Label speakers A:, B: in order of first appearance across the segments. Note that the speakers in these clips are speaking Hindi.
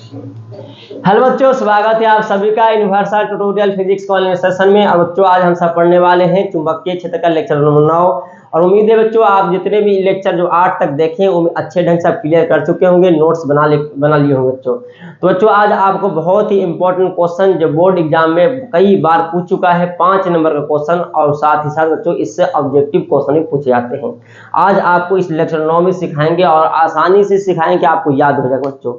A: हेलो बच्चों, स्वागत है आप सभी का यूनिवर्सल ट्यूटोरियल फिजिक्स के ऑनलाइन सेशन में। और बच्चों आज हम सब पढ़ने वाले हैं चुंबकीय क्षेत्र का लेक्चर नंबर 9। और उम्मीद है बच्चों आप जितने भी लेक्चर जो 8 तक देखे वो अच्छे ढंग से आप क्लियर कर चुके होंगे, नोट्स बना लिए होंगे बच्चों। तो बच्चों आज आपको बहुत ही इंपॉर्टेंट क्वेश्चन जो बोर्ड एग्जाम में कई बार पूछ चुका है, 5 नंबर का क्वेश्चन, और साथ ही साथ बच्चों इससे ऑब्जेक्टिव क्वेश्चन भी पूछे जाते हैं। आज आपको इस लेक्चर 9 में सिखाएंगे और आसानी से सिखाएंगे कि आपको याद हो जाएगा बच्चों।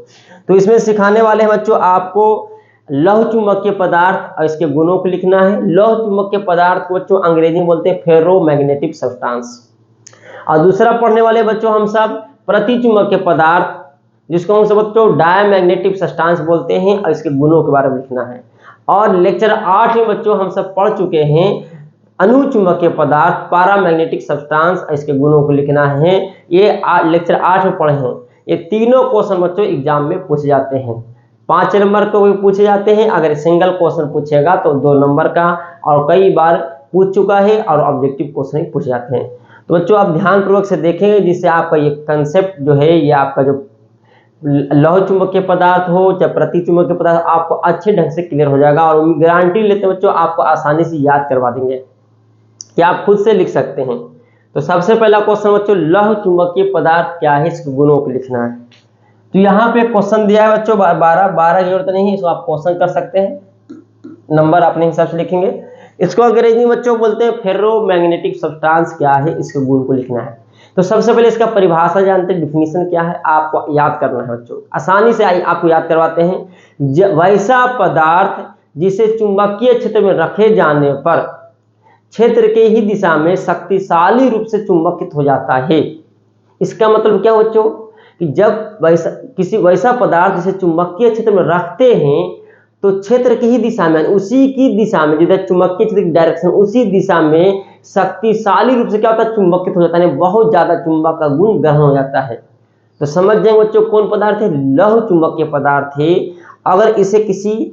A: तो इसमें सिखाने वाले हैं बच्चों आपको लौह चुंबकीय पदार्थ और इसके गुणों को लिखना है। लौह चुंबकीय पदार्थ को बच्चों अंग्रेजी में बोलते हैं फेरोमैग्नेटिक सब्सटेंस। और दूसरा पढ़ने वाले बच्चों हम सब प्रति चुंबकीय पदार्थ जिसको हम सब बच्चों डायमैग्नेटिक सब्सटेंस बोलते हैं और इसके गुणों के बारे में लिखना है। और लेक्चर 8 में बच्चों हम सब पढ़ चुके हैं अनुचुंबकीय पदार्थ पैरामैग्नेटिक सब्सटेंस और इसके गुणों को लिखना है। ये लेक्चर 8 में पढ़े हैं। ये तीनों क्वेश्चन बच्चों एग्जाम में पूछे जाते हैं। 5 नंबर को भी पूछे जाते हैं, अगर सिंगल क्वेश्चन पूछेगा तो 2 नंबर का, और कई बार पूछ चुका है और ऑब्जेक्टिव क्वेश्चन ही पूछे जाते हैं। तो बच्चों आप ध्यानपूर्वक से देखेंगे जिससे आपका ये कंसेप्ट जो है, ये आपका जो लौह चुंबकीय पदार्थ हो चाहे प्रति चुंबकीय पदार्थ आपको अच्छे ढंग से क्लियर हो जाएगा। और गारंटी लेते हैं बच्चों आपको आसानी से याद करवा देंगे कि आप खुद से लिख सकते हैं। तो सबसे पहला क्वेश्चन बच्चों लौह चुंबकीय पदार्थ क्या है, इसके गुणों को लिखना है। तो यहाँ पे क्वेश्चन दिया है बच्चों 12 की जरूरत नहीं है, इसको आप क्वेश्चन कर सकते हैं, नंबर अपने हिसाब से लिखेंगे। इसको अंग्रेजी में बच्चों बोलते हैं फेरोमैग्नेटिक सब्सटेंस क्या है, इसके गुण को लिखना है। तो सबसे पहले इसका परिभाषा जानते हैं, डिफिनीशन क्या है आपको याद करना है बच्चों। आसानी से आपको याद करवाते हैं। वैसा पदार्थ जिसे चुंबकीय क्षेत्र में रखे जाने पर क्षेत्र के ही दिशा में शक्तिशाली रूप से चुंबकित हो जाता है। इसका मतलब क्या बच्चों कि जब वैसा पदार्थ जिसे चुंबकीय क्षेत्र में रखते हैं तो क्षेत्र की ही दिशा में, उसी की दिशा में, जिधर चुंबकीय क्षेत्र की डायरेक्शन उसी दिशा में शक्तिशाली रूप से क्या होता है, चुंबकित हो जाता है, बहुत ज्यादा चुंबक का गुण ग्रहण हो जाता है। तो समझ जाएंगे बच्चों कौन पदार्थ है, लौह चुंबकीय पदार्थ है। अगर इसे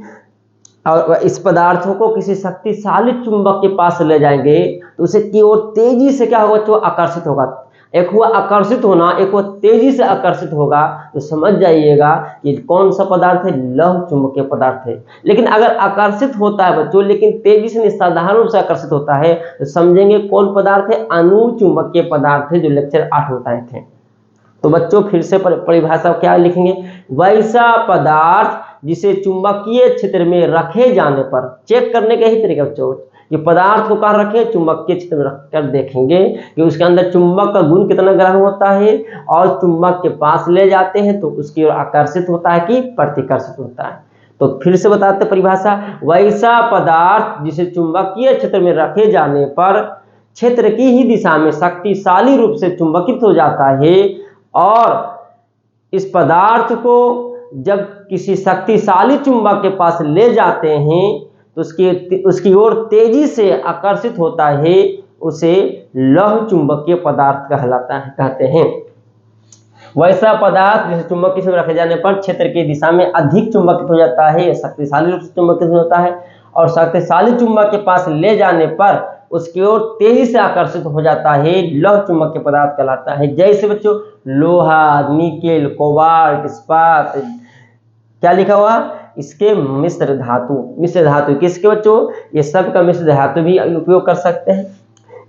A: और इस पदार्थों को किसी शक्तिशाली चुंबक के पास ले जाएंगे तो उसे की ओर तेजी से क्या होगा बच्चों, आकर्षित होगा। एक हुआ आकर्षित होना, एक हुआ तेजी से आकर्षित होगा। तो समझ जाइएगा कि कौन सा पदार्थ है, लौह चुंबकीय पदार्थ है। लेकिन अगर आकर्षित होता है बच्चों लेकिन तेजी से नहीं, साधारण रूप से आकर्षित होता है, तो समझेंगे कौन पदार्थ है, अनुचुंबकीय पदार्थ है, जो लेक्चर 8 में बताए थे। तो बच्चों फिर से परिभाषा क्या लिखेंगे, वैसा पदार्थ जिसे चुंबकीय क्षेत्र में रखे जाने पर, चेक करने के ही तरीके बच्चों, ये पदार्थ को कहाँ रखे, चुंबकीय क्षेत्र में रखकर देखेंगे कि उसके अंदर चुंबक का गुण कितना ग्रहण होता है, और चुंबक के पास ले जाते हैं तो उसकी ओर आकर्षित होता है कि प्रतिकर्षित होता है। तो फिर से बताते परिभाषा, वैसा पदार्थ जिसे चुंबकीय क्षेत्र में रखे जाने पर क्षेत्र की ही दिशा में शक्तिशाली रूप से चुंबकित हो जाता है, और इस पदार्थ को जब किसी शक्तिशाली चुंबक के पास ले जाते हैं तो उसकी ओर तेजी से आकर्षित होता है, उसे लौह चुंबकीय पदार्थ कहते हैं। वैसा पदार्थ जिसे चुंबकीय क्षेत्र में रखे जाने पर क्षेत्र की दिशा में अधिक चुंबकित हो जाता है, शक्तिशाली रूप से चुंबकित होता है, और शक्तिशाली चुंबक के पास ले जाने पर उसकी ओर तेजी से आकर्षित हो जाता है, लौह चुंबकीय पदार्थ कहलाता है। जैसे बच्चों लोहा, निकेल, कोबाल्ट, इस्पात, क्या लिखा हुआ, इसके मिश्र धातु किसके बच्चों, ये सब का मिश्र धातु भी उपयोग कर सकते हैं।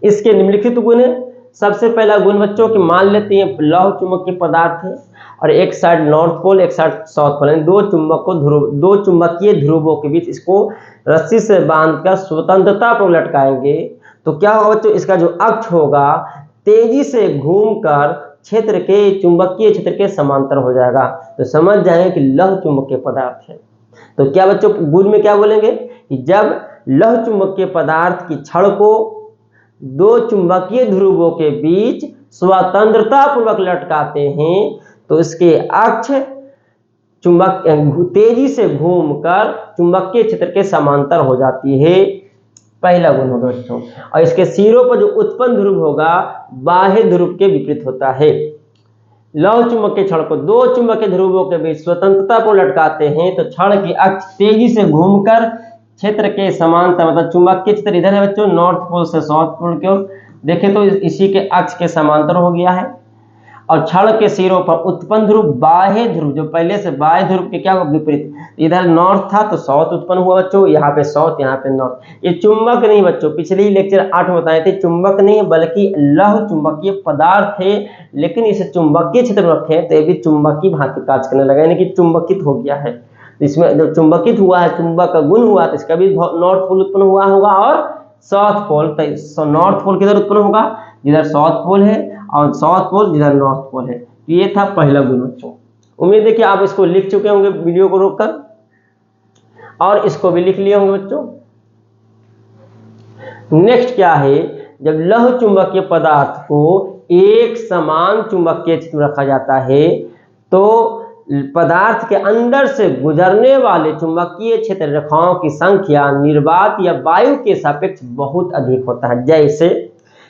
A: इसके निम्नलिखित गुण है। सबसे पहला गुण बच्चों कि मान लेते हैं लौह चुंबकीय पदार्थ है और एक साइड नॉर्थ पोल एक साइड साउथ पोल, दो चुंबकीय ध्रुवों के बीच इसको रस्सी से बांधकर स्वतंत्रता पर लटकाएंगे तो क्या होगा बच्चों, इसका जो अक्ष होगा तेजी से घूमकर क्षेत्र के चुंबकीय क्षेत्र के समांतर हो जाएगा। तो समझ जाएंगे कि लौह चुंबकीय पदार्थ है। तो क्या बच्चों गुण में क्या बोलेंगे कि जब लौह चुंबकीय पदार्थ की छड़ को 2 चुंबकीय ध्रुवों के बीच स्वतंत्रता पूर्वक लटकाते हैं तो इसके अक्ष चुंबक तेजी से घूमकर चुंबकीय क्षेत्र के समांतर हो जाती है, पहला गुण होगा बच्चों। और इसके सिरों पर जो उत्पन्न ध्रुव होगा बाह्य ध्रुव के विपरीत होता है। लौह चुंबकीय छड़ को 2 चुंबकीय ध्रुवों के बीच स्वतंत्रता को लटकाते हैं तो छड़ की अक्ष तेजी से घूमकर क्षेत्र के समांतर, मतलब चुंबकीय क्षेत्र इधर है बच्चों, नॉर्थ पोल से साउथ पोल की ओर देखें तो इसी के अक्ष के समांतर हो गया है। और क्षण के सिरों पर उत्पन्न ध्रुव बाह्य ध्रुव, जो पहले से बाह्य ध्रुव के क्या विपरीत, इधर नॉर्थ था तो साउथ उत्पन्न हुआ बच्चों, यहाँ पे साउथ यहाँ पे नॉर्थ। ये चुंबक नहीं बच्चों, पिछले ही लेक्चर 8 में बताए थे, चुंबक नहीं बल्कि लौह चुंबकीय पदार्थ थे, लेकिन इसे चुंबकीय क्षेत्र में रखे तो ये भी चुंबकीय भांति कार्य करने लगा, यानी कि चुंबकित हो गया है। इसमें जब चुंबकित हुआ है, चुंबक का गुण हुआ, तो इसका भी नॉर्थ पोल उत्पन्न हुआ होगा और साउथ पोल। तो नॉर्थ पोल किधर उत्पन्न होगा, जिधर साउथ पोल है, और साउथ पोल जिधर नॉर्थ पोल है। तो ये था पहला गुण बच्चों। उम्मीद है कि आप इसको लिख चुके होंगे वीडियो को रोककर, और इसको भी लिख लिए होंगे बच्चों। नेक्स्ट क्या है, जब लौह चुंबकीय पदार्थ को एक समान चुंबकीय क्षेत्र में रखा जाता है तो पदार्थ के अंदर से गुजरने वाले चुंबकीय क्षेत्र रेखाओं की संख्या निर्वात या वायु के सापेक्ष बहुत अधिक होता है। जैसे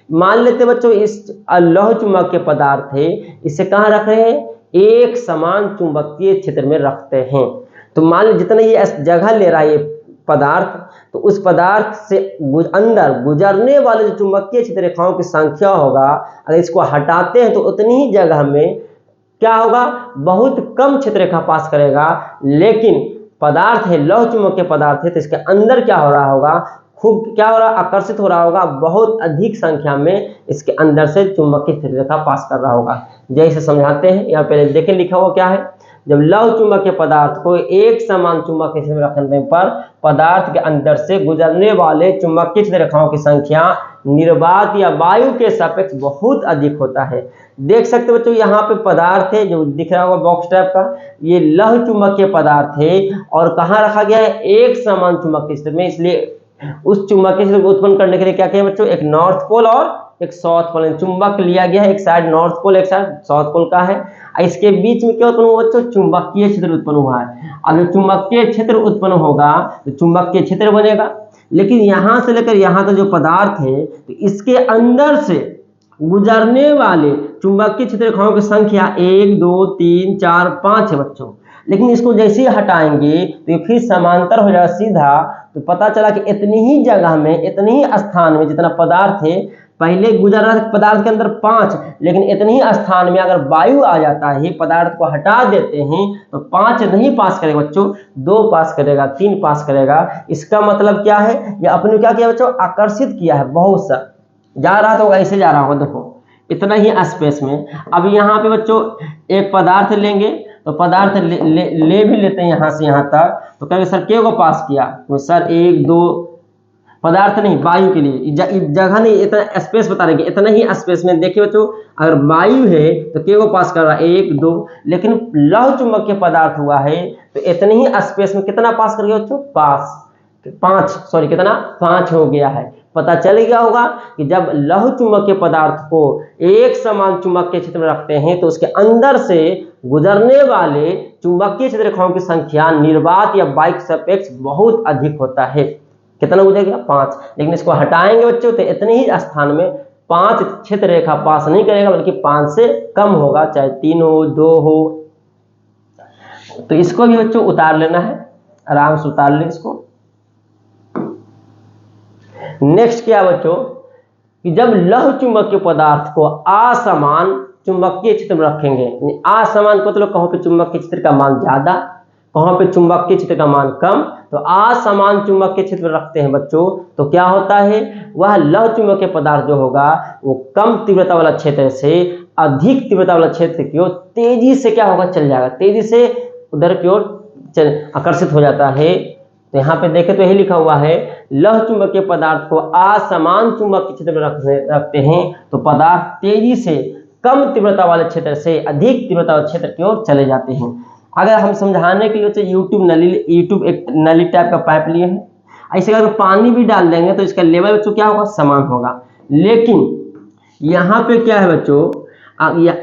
A: मान लेते बच्चों, इस लौह चुंबकीय पदार्थ है, इसे कहाँ रख रहे हैं, एक समान चुंबकीय क्षेत्र में रखते हैं। तो मान लीजिए जितना ये जगह ले रहा है ये पदार्थ, तो उस पदार्थ से अंदर गुजरने वाले जो चुंबकीय क्षेत्र रेखाओं की संख्या होगा, अगर इसको हटाते हैं तो उतनी ही जगह में क्या होगा, बहुत कम क्षेत्र रेखा पास करेगा। लेकिन पदार्थ है, लौह चुंबकीय पदार्थ है, तो इसके अंदर क्या हो रहा होगा, खूब क्या हो रहा, आकर्षित हो रहा होगा, बहुत अधिक संख्या में इसके अंदर से चुंबकीय क्षेत्र रेखा पास कर रहा होगा। जैसे समझाते हैं, यहाँ पहले देखें लिखा हुआ क्या है, जब लौह चुंबकीय पदार्थ को एक समान चुंबकीय क्षेत्र में रखने पर पदार्थ के अंदर से गुजरने वाले चुंबकीय क्षेत्र रेखाओं की संख्या निर्वात या वायु के सापेक्ष बहुत अधिक होता है। देख सकते हो बच्चों, यहाँ पे पदार्थ है जो दिख रहा होगा बॉक्स टाइप का, ये लौह चुंबकीय पदार्थ है और कहाँ रखा गया है, एक समान चुंबकीय क्षेत्र में। इसलिए उस चुंबकीय क्षेत्र को उत्पन्न करने के लिए क्या किया बच्चों, एक नॉर्थ पोल और एक साउथ पोल, चुंबक लिया गया है, एक साइड नॉर्थ पोल एक साइड साउथ पोल का है। इसके बीच में क्या उत्पन्न हुआ बच्चों, चुंबकीय क्षेत्र उत्पन्न हुआ है। अब जब चुंबकीय क्षेत्र उत्पन्न होगा तो चुंबकीय क्षेत्र बनेगा। लेकिन यहाँ से लेकर यहाँ का जो पदार्थ है, तो इसके अंदर से गुजरने वाले चुंबकीय क्षेत्र रेखाओं की संख्या 1 2 3 4 5 है बच्चों। लेकिन इसको जैसे ही हटाएंगे तो ये फिर समांतर हो जाएगा सीधा। तो पता चला कि इतनी ही जगह में, इतनी ही स्थान में जितना पदार्थ है, पहले गुजर रहा पदार्थ के अंदर 5, लेकिन इतने ही स्थान में अगर वायु आ जाता है, पदार्थ को हटा देते हैं, तो 5 नहीं पास करेगा बच्चों, 2 पास करेगा, 3 पास करेगा। इसका मतलब क्या है, ये अपने क्या किया बच्चों, आकर्षित किया है बहुत सा, जा रहा तो ऐसे जा रहा होगा, देखो इतना ही स्पेस में। अब यहाँ पे बच्चों एक पदार्थ लेंगे, तो पदार्थ ले भी लेते हैं यहाँ से यहाँ तक, तो कहेंगे सर के को पास किया, तो सर 1 2 पदार्थ नहीं, वायु के लिए जगह नहीं, इतना स्पेस बता रहे, इतना ही स्पेस में। देखिए बच्चों, अगर वायु है तो के को पास कर रहा है 1 2, लेकिन लौह चुंबकीय पदार्थ हुआ है तो इतने ही स्पेस में कितना पास कर गया बच्चों, 5 हो गया है। पता चल गया होगा कि जब लौह चुंबकीय पदार्थ को एक समान चुंबकीय क्षेत्र में रखते हैं तो उसके अंदर से गुजरने वाले चुंबकीय क्षेत्र रेखाओं की संख्या निर्वात या वायु के सापेक्ष बहुत अधिक होता है। कितना हो जाएगा, 5। लेकिन इसको हटाएंगे बच्चों तो इतने ही स्थान में 5 क्षेत्र रेखा पास नहीं करेगा, बल्कि 5 से कम होगा, चाहे 3 हो 2 हो। तो इसको भी बच्चों उतार लेना है, आराम से उतार ले इसको। नेक्स्ट क्या बच्चों, कि जब लौह चुंबकीय पदार्थ को असमान चुंबकीय क्षेत्र में रखेंगे, असमान को मतलब कहाँ पे चुंबकीय क्षेत्र का मान ज्यादा, कहाँ पे चुंबकीय क्षेत्र का मान कम, तो असमान चुंबकीय क्षेत्र में रखते हैं बच्चों, तो क्या होता है, वह लौह चुंबकीय पदार्थ जो होगा वो कम तीव्रता वाला क्षेत्र से अधिक तीव्रता वाला क्षेत्र की ओर तेजी से क्या होगा, चल जाएगा, तेजी से उधर की ओर आकर्षित हो जाता है। तो यहाँ पे देखें तो यही लिखा हुआ है, लौह चुंबकीय पदार्थ को असमान चुंबकीय क्षेत्र में रखते हैं तो पदार्थ तेजी से कम तीव्रता वाले क्षेत्र से अधिक तीव्रता वाले क्षेत्र की ओर चले जाते हैं। अगर हम समझाने के लिए यूट्यूब एक नली टाइप का पाइप लिए हैं, ऐसे अगर पानी भी डाल देंगे तो इसका लेवल बच्चों क्या होगा, समान होगा। लेकिन यहाँ पे क्या है बच्चों,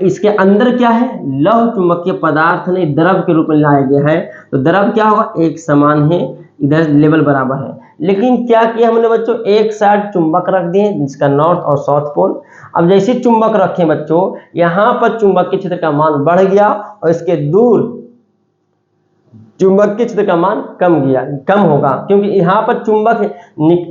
A: इसके अंदर क्या है, लौह चुंबकीय पदार्थ ने द्रव के रूप में लाया गया है, तो द्रव क्या होगा, एक समान है, इधर लेवल बराबर है। लेकिन क्या किया हमने बच्चों, एक साइड चुंबक रख दिए जिसका नॉर्थ और साउथ पोल। अब जैसे चुंबक रखे बच्चों, यहाँ पर चुंबकीय क्षेत्र का मान बढ़ गया और इसके दूर चुंबकीय क्षेत्र का मान कम होगा, क्योंकि यहाँ पर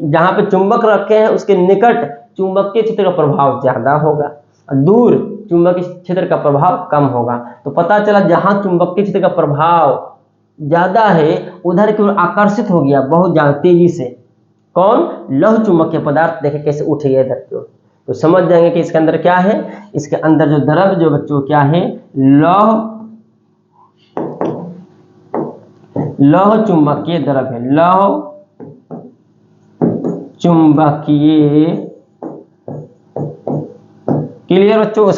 A: जहाँ पे चुंबक रखे हैं उसके निकट चुंबकीय क्षेत्र का प्रभाव ज्यादा होगा। दूर चुंबकीय क्षेत्र का प्रभाव कम होगा। तो पता चला जहां चुंबकीय क्षेत्र का प्रभाव ज्यादा है उधर की ओर आकर्षित हो गया बहुत ज्यादा तेजी से कौन, लौह चुंबकीय पदार्थ। देखे कैसे उठ गया इधर की ओर। तो समझ जाएंगे कि इसके अंदर क्या है, इसके अंदर जो द्रव जो बच्चों क्या है, लौह चुंबकीय द्रव है, लौह चुंबकीय। क्लियर बच्चों।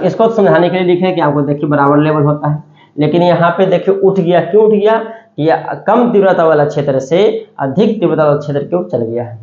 A: इसको समझाने के लिए लिखे कि आपको देखिए बराबर लेवल होता है, लेकिन यहाँ पे देखिए उठ गया। क्यों उठ गया, ये कम तीव्रता वाला क्षेत्र से अधिक तीव्रता वाला क्षेत्र की ओर चल गया है।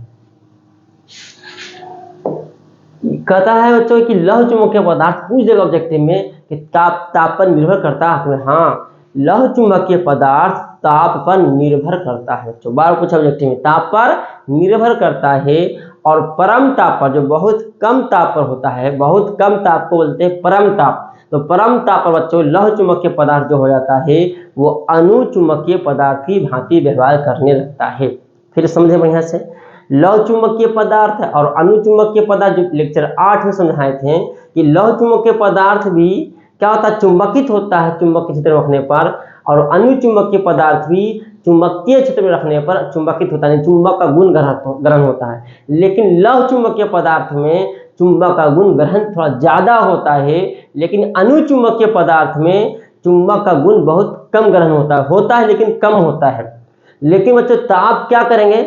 A: कहता है बच्चों कि लौह चुंबकीय पदार्थ पूछ देगा ऑब्जेक्टिव में कि ताप पर निर्भर करता है। हाँ, लौह चुंबकीय पदार्थ ताप पर निर्भर करता है बच्चों। बार पूछा ऑब्जेक्टिव में, ताप पर निर्भर करता है। और परम ताप पर, जो बहुत कम ताप पर होता है, बहुत कम ताप को बोलते हैं परम ताप। तो परम ताप पर बच्चों लौह चुंबकीय पदार्थ जो हो जाता है वो अणु चुंबकीय पदार्थ की भांति व्यवहार करने लगता है। फिर समझे बढ़िया से, लौह चुंबकीय पदार्थ और अणु चुंबकीय पदार्थ जो लेक्चर 8 में समझाए थे कि लौह चुंबकीय पदार्थ भी क्या होता है, चुंबकित होता है चुंबकीय क्षेत्र में रखने पर, और अणु चुंबकीय पदार्थ भी चुंबकीय क्षेत्र में रखने पर चुंबकित होता है, चुंबक का गुण ग्रहण होता है। लेकिन लौह चुंबकीय पदार्थ में चुंबक का गुण ग्रहण थोड़ा ज्यादा होता है, लेकिन अणु चुंबकीय पदार्थ में चुंबक का गुण बहुत कम ग्रहण होता है लेकिन कम होता है। लेकिन बच्चों ताप क्या करेंगे,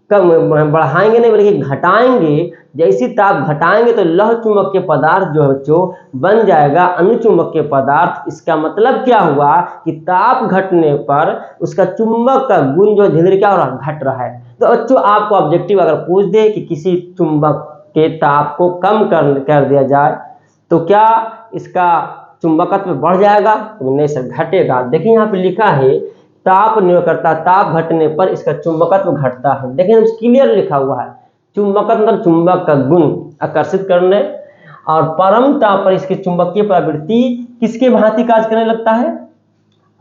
A: कम बढ़ाएंगे नहीं बल्कि घटाएंगे। जैसी ताप घटाएंगे तो लौह चुंबकीय पदार्थ जो है बच्चों बन जाएगा अणु चुंबकीय पदार्थ। इसका मतलब क्या हुआ कि ताप घटने पर उसका चुंबक का गुण जो धीरे क्या हो रहा है, घट रहा है। तो बच्चों आपको ऑब्जेक्टिव अगर पूछ दे कि किसी चुंबक के ताप को कम कर दिया जाए तो क्या इसका चुंबकत्व बढ़ जाएगा, तो नहीं सर घटेगा। देखिए यहाँ पे लिखा है ताप निर्भर करता, ताप घटने पर इसका चुंबकत्व घटता है। देखिए क्लियर लिखा हुआ है, चुंबकत्व मतलब चुंबक का गुण आकर्षित करने, और परम ताप पर इसकी चुंबकीय प्रवृत्ति किसके भांति कार्य करने लगता है,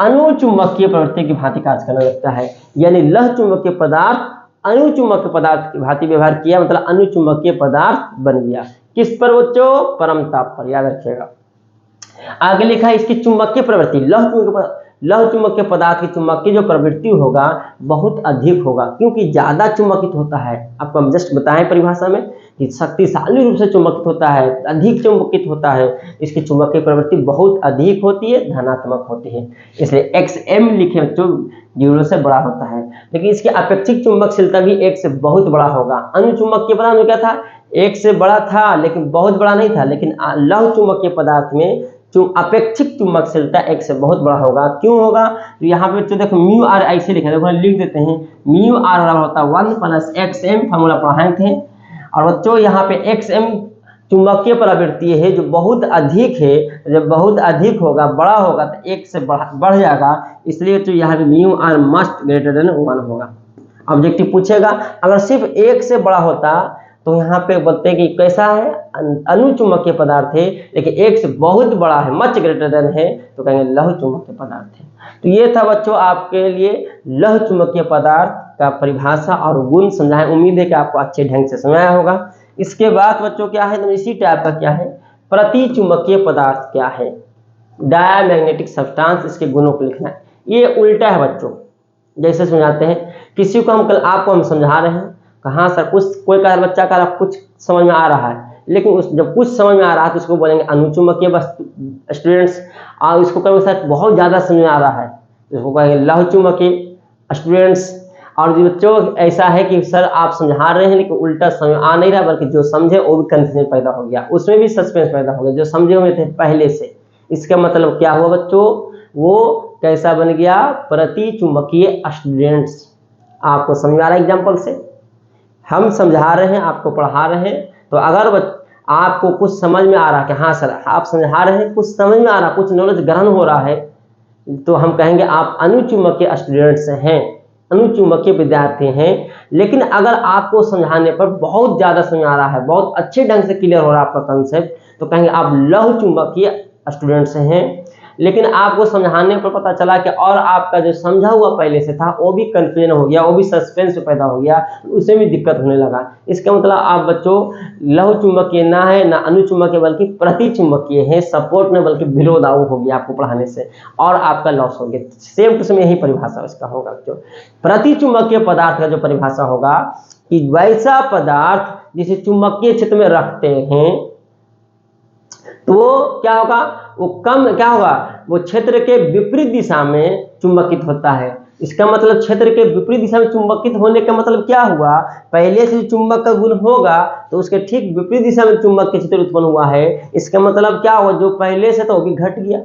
A: अणु चुंबकीय प्रवृत्ति की भांति कार्य करने लगता है। यानी लौह चुंबकीय पदार्थ अणु चुंबकीय पदार्थ की भांति व्यवहार किया, मतलब अणु चुंबकीय पदार्थ बन गया। किस पर बच्चों, परम ताप पर, याद रखिएगा। आगे लिखा है इसकी चुंबकीय प्रवृत्ति, लौह चुंबकीय पदार्थ की चुंबकीय जो प्रवृत्ति होगा बहुत अधिक होगा, क्योंकि ज्यादा चुंबकित होता है। आपको हम जस्ट बताएं परिभाषा में कि शक्तिशाली रूप से चुंबकित होता है, अधिक चुंबकित होता है, इसकी चुंबकीय प्रवृत्ति बहुत अधिक होती है, धनात्मक होती है। इसलिए XM लिखे बच्चों 0 से बड़ा होता है। लेकिन इसकी अपेक्षिक चुंबकशीलता भी 1 से बहुत बड़ा होगा। अणु चुंबकीय पदार्थ में क्या था, 1 से बड़ा था लेकिन बहुत बड़ा नहीं था। लेकिन लौह चुंबकीय पदार्थ में अपेक्षिक चुंबकशीलता 1 से बहुत बड़ा होगा। क्यों होगा, तो यहाँ पे तो देखो म्यू आर ऐसे लिखा है, देखो लिख देते हैं म्यू आर बराबर होता है 1 + XM, फॉर्मूला पढ़ाए थे। और बच्चों यहाँ पे XM चुंबकीय प्रवृत्ति है जो बहुत अधिक है, जब बहुत अधिक होगा बड़ा होगा तो 1 से बढ़ जाएगा, इसलिए तो यहाँ पे mu r must greater than 1 होगा। ऑब्जेक्टिव पूछेगा अगर सिर्फ 1 से बड़ा होता तो यहाँ पे बोलते हैं कि कैसा है, अणु चुंबकीय पदार्थ है, लेकिन 1 से बहुत बड़ा है, मच ग्रेटर देन है, तो कहेंगे लौह चुंबकीय पदार्थ है। तो ये था बच्चों आपके लिए लौह चुंबकीय पदार्थ का परिभाषा और गुण समझाएं। उम्मीद है कि आपको अच्छे ढंग से समझाया होगा। इसके बाद बच्चों क्या है, तो इसी टाइप का क्या है, प्रति चुंबकीय पदार्थ क्या है, डायमैग्नेटिक सब्सटेंस, इसके गुणों को लिखना है। ये उल्टा है बच्चों, जैसे समझाते हैं किसी को हम कल आपको हम समझा रहे हैं, कहाँ सर कोई का बच्चा का कुछ समझ में आ रहा है, लेकिन जब कुछ समझ में आ रहा है तो उसको बोलेंगे अणु चुंबकीय स्टूडेंट्स, और इसको कभी सर बहुत ज़्यादा समझ में आ रहा है तो इसको कहेंगे लौह चुंबकीय स्टूडेंट्स। और जो बच्चों ऐसा है कि सर आप समझा रहे हैं लेकिन उल्टा समझ आ नहीं रहा, बल्कि जो समझे वो भी कंफ्यूजन पैदा हो गया, उसमें भी सस्पेंस पैदा हो गया, जो समझे हुए थे पहले से। इसका मतलब क्या हुआ बच्चों, वो कैसा बन गया, प्रति चुंबकीय स्टूडेंट्स। आपको समझ आ रहा है एग्जाम्पल से, हम समझा रहे हैं आपको पढ़ा रहे हैं, तो अगर आपको कुछ समझ में आ रहा है कि हाँ सर आप समझा रहे हैं, कुछ समझ में आ रहा, कुछ नॉलेज ग्रहण हो रहा है, तो हम कहेंगे आप अणु चुंबकीय स्टूडेंट्स हैं, अणु चुंबकीय विद्यार्थी हैं। लेकिन अगर आपको समझाने पर बहुत ज़्यादा समझ आ रहा है, बहुत अच्छे ढंग से क्लियर हो रहा है आपका कंसेप्ट, तो कहेंगे आप लौह चुंबकीय स्टूडेंट्स हैं। लेकिन आपको समझाने पर पता चला कि और आपका जो समझा हुआ पहले से था वो भी कंफ्यूजन हो गया, वो भी सस्पेंस पैदा हो गया, उससे भी दिक्कत होने लगा। इसका मतलब आप बच्चों लघु चुंबकीय ना है ना अनुचुंबकीय बल्कि प्रति चुंबकीय है, सपोर्ट में बल्कि विरोधाभास हो गया आपको पढ़ाने से और आपका लॉस हो गया। सेम टू सेम यही परिभाषा इसका होगा बच्चों। प्रति चुंबकीय पदार्थ का जो परिभाषा होगा कि वैसा पदार्थ जिसे चुंबकीय क्षेत्र में रखते हैं तो वो क्या होगा, वो कम क्या होगा, वो क्षेत्र के विपरीत दिशा में चुंबकित होता है। इसका मतलब क्षेत्र के विपरीत दिशा में चुंबकित होने का मतलब क्या हुआ, पहले से चुंबक का गुण होगा तो उसके ठीक विपरीत दिशा में चुंबक के क्षेत्र उत्पन्न हुआ है। इसका मतलब क्या हुआ, जो पहले से था वो भी घट गया।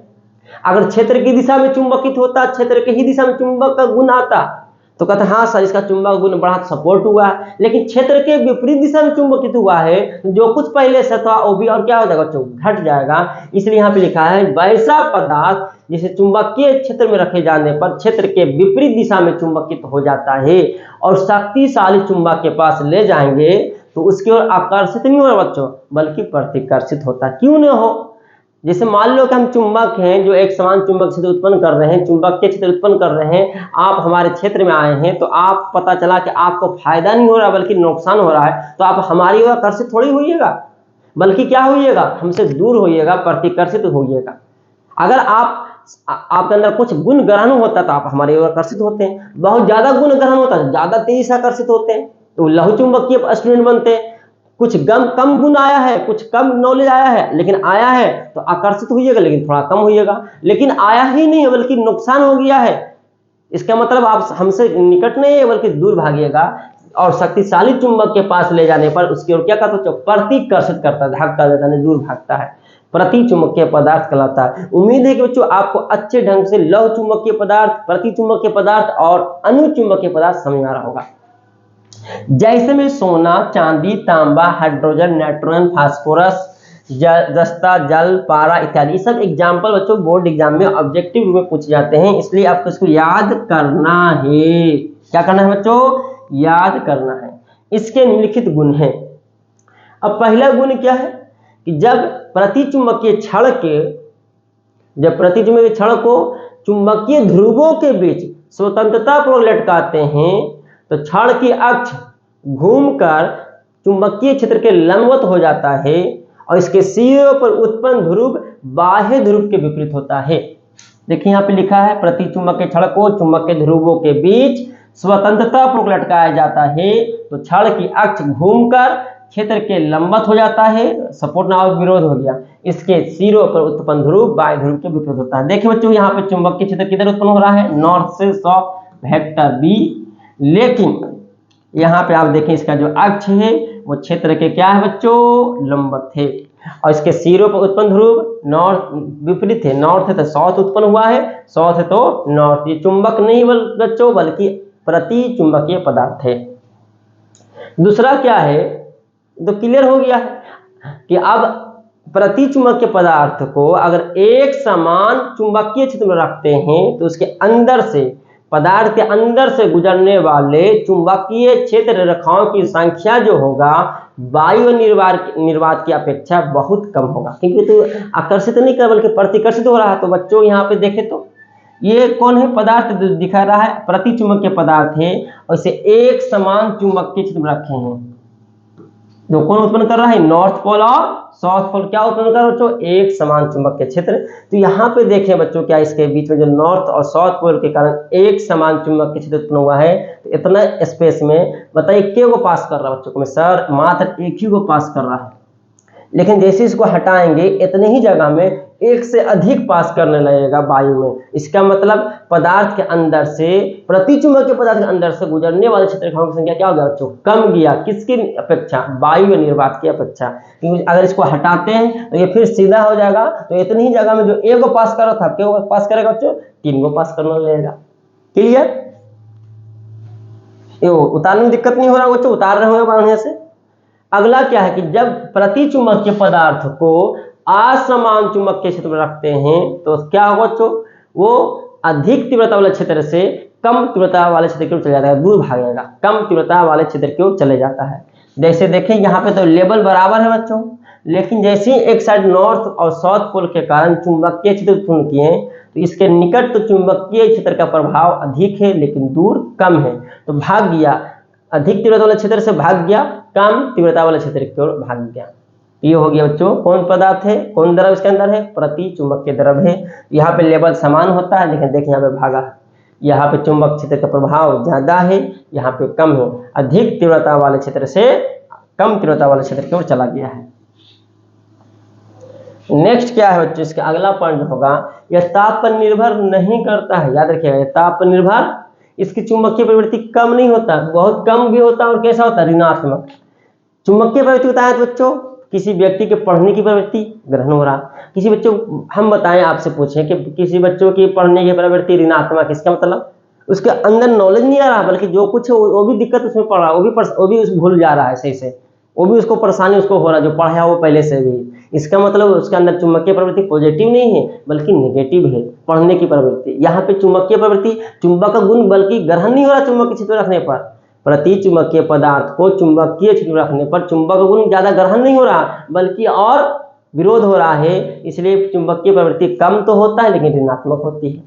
A: अगर क्षेत्र की दिशा में चुंबकित होता, क्षेत्र की ही दिशा में चुंबक का गुण आता तो कहते हाँ सर इसका चुंबक गुण बढ़ा सपोर्ट हुआ है, लेकिन क्षेत्र के विपरीत दिशा में चुंबकित हुआ है, जो कुछ पहले से था वो भी और क्या हो जाएगा, घट जाएगा। इसलिए यहाँ पे लिखा है वैसा पदार्थ जिसे चुंबकीय क्षेत्र में रखे जाने पर क्षेत्र के विपरीत दिशा में चुंबकित हो जाता है और शक्तिशाली चुंबक के पास ले जाएंगे तो उसकी ओर आकर्षित नहीं हो रहा बच्चों बल्कि प्रतिकर्षित होता। क्यों न हो, जैसे मान लो कि हम चुंबक हैं जो एक समान चुंबक क्षेत्र उत्पन्न कर रहे हैं, चुंबकीय क्षेत्र उत्पन्न कर रहे हैं, आप हमारे क्षेत्र में आए हैं तो आप पता चला कि आपको फायदा नहीं हो रहा बल्कि नुकसान हो रहा है, तो आप हमारी ओर आकर्षित थोड़ी होइएगा बल्कि क्या होइएगा, हमसे दूर होइएगा, प्रतिकर्षित होइएगा। अगर आपके अंदर कुछ गुण ग्रहण होता तो आप हमारी ओर आकर्षित होते हैं, बहुत ज्यादा गुण ग्रहण होता है ज्यादा तेजी से आकर्षित होते हैं, तो लघु चुंबकीय स्टूडेंट बनते हैं। कुछ कम गुण आया है, कुछ कम नॉलेज आया है, लेकिन आया है तो आकर्षित होइएगा लेकिन थोड़ा कम होइएगा, लेकिन आया ही नहीं है बल्कि नुकसान हो गया है, इसका मतलब आप हमसे निकट नहीं है बल्कि दूर भागिएगा। और शक्तिशाली चुंबक के पास ले जाने पर उसकी ओर क्या करता है, प्रतिकर्षित करता है, धक्का देता है, दूर भागता है, प्रति चुंबकीय पदार्थ कहलाता है। उम्मीद है कि बच्चों आपको अच्छे ढंग से लघु चुंबकीय पदार्थ, प्रति चुंबकीय पदार्थ और अनुचुंबकीय पदार्थ समझ में आ रहा होगा। जैसे में सोना, चांदी, तांबा, हाइड्रोजन, नाइट्रोजन, फास्फोरस, जस्ता, जल, पारा इत्यादि, ये सब एग्जाम्पल बच्चों बोर्ड एग्जाम में ऑब्जेक्टिव रूप में पूछे जाते हैं, इसलिए आपको इसको याद करना है। क्या करना है बच्चों, याद करना है। इसके निम्नलिखित गुण हैं। अब पहला गुण क्या है कि जब प्रतिचुंबकीय क्षण को चुंबकीय ध्रुवों के बीच स्वतंत्रता पूर्वक लटकाते हैं तो क्षण की अक्ष घूमकर चुंबकीय क्षेत्र के लंबवत हो जाता है और इसके सिरों पर उत्पन्न ध्रुव बाह्य ध्रुव के विपरीत होता है। देखिए यहाँ पे लिखा है प्रतिचुंबकीय क्षण को चुंबकीय ध्रुवों के बीच स्वतंत्रता पूर्वक लटकाया जाता है तो क्षण की अक्ष घूमकर क्षेत्र के लंबवत हो जाता है, सपोर्ट ना विरोध हो गया, इसके सिरों पर उत्पन्न ध्रुव बाह्य ध्रुव के विपरीत होता है। देखिए बच्चों यहाँ पे चुंबकीय क्षेत्र किधर उत्पन्न हो रहा है, नॉर्थ से साउथ, वेक्टर बी, लेकिन यहाँ पे आप देखें इसका जो अक्ष है वो क्षेत्र के क्या है बच्चों, लंबवत है और इसके सिरों पर उत्पन्न ध्रुव नॉर्थ विपरीत है, नॉर्थ है तो साउथ उत्पन्न हुआ है, साउथ है तो नॉर्थ। ये चुंबक नहीं बच्चों बल्कि प्रति चुंबकीय पदार्थ है। दूसरा क्या है, तो क्लियर हो गया है कि अब प्रति चुंबकीय पदार्थ को अगर एक समान चुंबकीय क्षेत्र में रखते हैं तो उसके अंदर से, पदार्थ के अंदर से गुजरने वाले चुंबकीय क्षेत्र रेखाओं की संख्या जो होगा वायु निर्वात की अपेक्षा बहुत कम होगा, क्योंकि तो आकर्षित नहीं कर बल्कि प्रतिकर्षित हो रहा है। तो बच्चों यहाँ पे देखें तो ये कौन है, पदार्थ दिखा रहा है, प्रति चुंबकीय पदार्थ है और इसे एक समान चुंबकीय क्षेत्र में रखे हैं। जो कौन उत्पन्न कर रहा है, नॉर्थ पोल और साउथ पोल क्या उत्पन्न कर रहा है बच्चों, एक समान चुंबकीय क्षेत्र। तो यहाँ पे देखें बच्चों क्या इसके बीच में जो नॉर्थ और साउथ पोल के कारण एक समान चुंबकीय क्षेत्र उत्पन्न हुआ है, तो इतना स्पेस में बताइए के को पास कर रहा है बच्चों को, सर मात्र एक ही को पास कर रहा है, लेकिन जैसे इसको हटाएंगे इतने ही जगह में एक से अधिक पास करने लगेगा वायु में। इसका मतलब पदार्थ के अंदर से, प्रति चुंबकीय पदार्थ के अंदर से गुजरने वाले क्षेत्र रेखाओं की संख्या क्या हो गया बच्चों, कम गया, किसकी अपेक्षा, वायु निर्वात की अपेक्षा। क्योंकि अगर इसको हटाते हैं तो ये फिर सीधा हो जाएगा, तो इतनी ही जगह में जो एक को पास कर रहा था क्या पास करेगा बच्चों, तीन को पास करना लगेगा। क्लियर, ये उतारने में दिक्कत नहीं हो रहा बच्चों, उतार रहे होंगे बढ़िया से। अगला क्या है कि जब प्रति चुंबकीय पदार्थ को असमान चुंबकीय क्षेत्र में रखते हैं तो क्या होगा बच्चों, वो अधिक तीव्रता वाले क्षेत्र से कम तीव्रता वाले क्षेत्र की ओर चले जाता है, दूर भागेगा, कम तीव्रता वाले क्षेत्र की ओर चले जाता है। जैसे देखें यहाँ पे तो लेवल बराबर है बच्चों, लेकिन जैसे ही एक साइड नॉर्थ और साउथ पोल के कारण चुंबकीय क्षेत्र उत्पन्न किए तो इसके निकट तो चुंबकीय क्षेत्र का प्रभाव अधिक है लेकिन दूर कम है, तो भाग गया, अधिक तीव्रता वाले क्षेत्र से भाग गया, कम तीव्रता वाले क्षेत्र की ओर भाग गया। ये हो गया बच्चों कौन पदार्थ है, कौन द्रव इसके अंदर है, प्रति चुंबकीय द्रव है। यहाँ पे लेवल समान होता है लेकिन देखिए यहाँ पे भागा, यहाँ पे चुंबक क्षेत्र का प्रभाव ज्यादा है, यहाँ पे कम है, अधिक तीव्रता वाले क्षेत्र से कम तीव्रता वाले क्षेत्र की ओर चला गया है। नेक्स्ट क्या है बच्चों, इसका अगला पॉइंट होगा, यह ताप पर निर्भर नहीं करता है। याद रखिएगा, यह ताप पर निर्भर, इसकी चुंबकीय प्रवृत्ति कम नहीं होता, बहुत कम भी होता है और कैसा होता है, ऋणात्मक। चुंबकीय प्रवृत्ति होता है बच्चों किसी व्यक्ति के पढ़ने की प्रवृत्ति ग्रहण हो रहा, किसी बच्चों हम बताएं आपसे पूछें कि किसी बच्चों की पढ़ने की प्रवृत्ति ऋणात्मक, इसका मतलब उसके अंदर नॉलेज नहीं आ रहा, बल्कि जो कुछ है वो भी दिक्कत उसमें पड़ रहा, वो भी भूल जा रहा है सही से, वो भी उसको परेशानी उसको हो रहा जो पढ़ा वो पहले से भी। इसका मतलब उसके अंदर चुंबकीय प्रवृत्ति पॉजिटिव नहीं है बल्कि नेगेटिव है, पढ़ने की प्रवृत्ति। यहाँ पे चुंबकीय प्रवृत्ति, चुंबक का गुण बल्कि ग्रहण नहीं हो रहा चुंबकीय क्षेत्र रखने पर, प्रति चुंबकीय पदार्थ को चुंबकीय क्षेत्र रखने पर चुंबक गुण ज्यादा ग्रहण नहीं हो रहा बल्कि और विरोध हो रहा है, इसलिए चुंबकीय प्रवृत्ति कम तो होता है लेकिन ऋणात्मक होती है।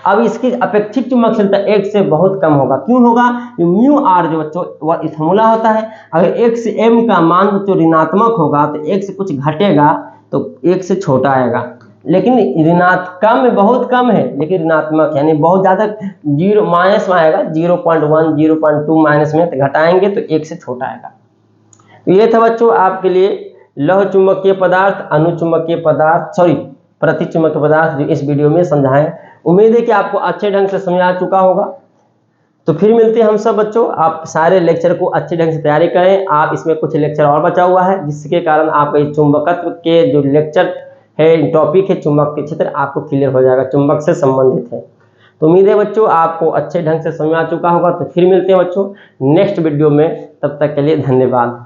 A: अब इसकी अपेक्षित चुंबक क्षमता 1 से बहुत कम होगा। क्यों होगा, म्यू आर जो बच्चों वह इस फॉर्मूला होता है, अगर 1 से m का मान बच्चों ऋणात्मक होगा तो 1 से कुछ घटेगा तो 1 से छोटा आएगा, लेकिन कम में बहुत कम है लेकिन ऋणात्मक यानी बहुत ज्यादा, 0 माइनस में आएगा, 0.1 0.2 माइनस में तो घटाएंगे तो 1 से छोटा आएगा। तो ये था बच्चों आपके लिए लौह चुंबकीय पदार्थ, अनुचुंबकीय पदार्थ, प्रति चुंबकीय पदार्थ जो इस वीडियो में समझाएं। उम्मीद है कि आपको अच्छे ढंग से समझ आ चुका होगा। तो फिर मिलते हैं हम सब बच्चों, आप सारे लेक्चर को अच्छे ढंग से तैयारी करें। आप इसमें कुछ लेक्चर और बचा हुआ है जिसके कारण आपका चुंबकत्व के जो लेक्चर है, टॉपिक है चुंबक के क्षेत्र, आपको क्लियर हो जाएगा, चुंबक से संबंधित है। तो उम्मीद है बच्चों आपको अच्छे ढंग से समझ आ चुका होगा। तो फिर मिलते हैं बच्चों नेक्स्ट वीडियो में, तब तक के लिए धन्यवाद।